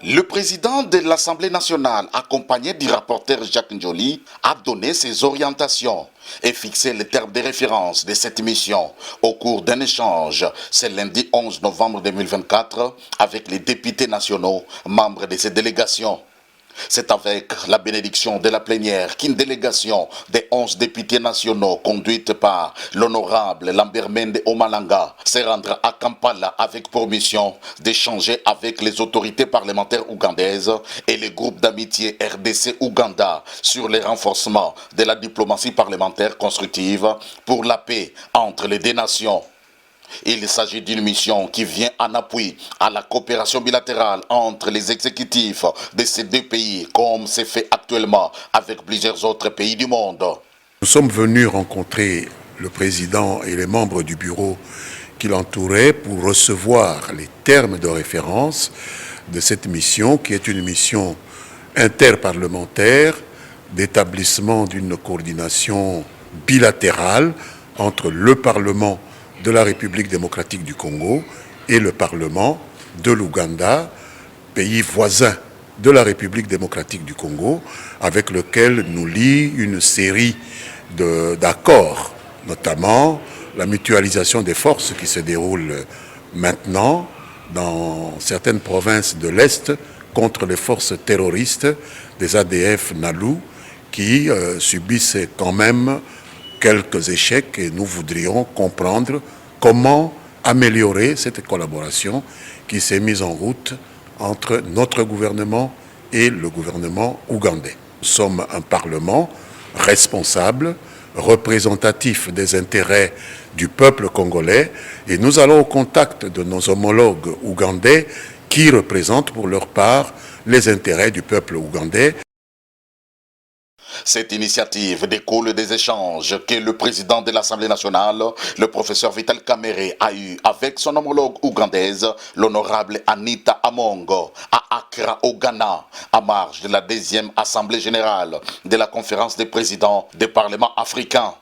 Le président de l'Assemblée nationale, accompagné du rapporteur Jacques Njoli, a donné ses orientations et fixé les termes de référence de cette mission au cours d'un échange ce lundi 11 novembre 2024 avec les députés nationaux, membres de ces délégations. C'est avec la bénédiction de la plénière qu'une délégation des 11 députés nationaux conduite par l'honorable Lambert Mende Omalanga se rendra à Kampala avec pour mission d'échanger avec les autorités parlementaires ougandaises et les groupes d'amitié RDC-Ouganda sur le renforcement de la diplomatie parlementaire constructive pour la paix entre les deux nations. Il s'agit d'une mission qui vient en appui à la coopération bilatérale entre les exécutifs de ces deux pays, comme c'est fait actuellement avec plusieurs autres pays du monde. Nous sommes venus rencontrer le président et les membres du bureau qui l'entouraient pour recevoir les termes de référence de cette mission, qui est une mission interparlementaire d'établissement d'une coordination bilatérale entre le Parlement de la République démocratique du Congo et le Parlement de l'Ouganda, pays voisin de la République démocratique du Congo, avec lequel nous lie une série d'accords, notamment la mutualisation des forces qui se déroule maintenant dans certaines provinces de l'Est contre les forces terroristes des ADF NALU qui subissent quand même quelques échecs et nous voudrions comprendre comment améliorer cette collaboration qui s'est mise en route entre notre gouvernement et le gouvernement ougandais. Nous sommes un parlement responsable, représentatif des intérêts du peuple congolais et nous allons au contact de nos homologues ougandais qui représentent pour leur part les intérêts du peuple ougandais. Cette initiative découle des échanges que le président de l'Assemblée nationale, le professeur Vital Kamerhe, a eu avec son homologue ougandaise, l'honorable Anita Amongo, à Accra, au Ghana, à marge de la deuxième Assemblée générale de la conférence des présidents des parlements africains.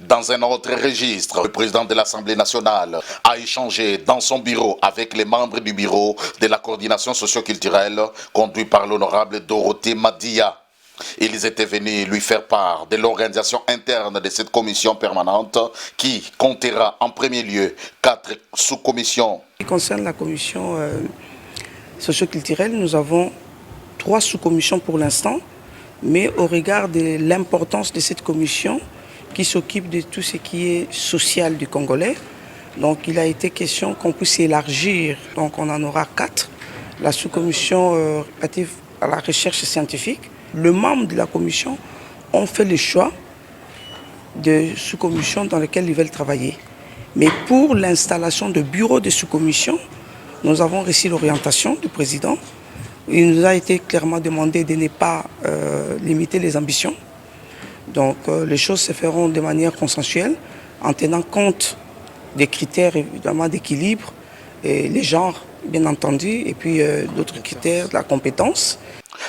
Dans un autre registre, le président de l'Assemblée nationale a échangé dans son bureau avec les membres du bureau de la coordination socio-culturelle conduit par l'honorable Dorothée Madia. Ils étaient venus lui faire part de l'organisation interne de cette commission permanente qui comptera en premier lieu 4 sous-commissions. En ce qui concerne la commission socio-culturelle, nous avons 3 sous-commissions pour l'instant, mais au regard de l'importance de cette commission qui s'occupe de tout ce qui est social du Congolais, donc il a été question qu'on puisse élargir, donc on en aura 4. La sous-commission relative à la recherche scientifique. Les membres de la commission ont fait le choix de sous-commissions dans lesquelles ils veulent travailler. Mais pour l'installation de bureaux de sous-commission, nous avons reçu l'orientation du président. Il nous a été clairement demandé de ne pas limiter les ambitions. Donc les choses se feront de manière consensuelle en tenant compte des critères évidemment d'équilibre, et les genres bien entendu, et puis d'autres critères de la compétence.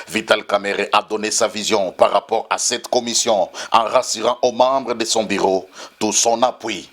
Vital Kamerhe a donné sa vision par rapport à cette commission en rassurant aux membres de son bureau tout son appui.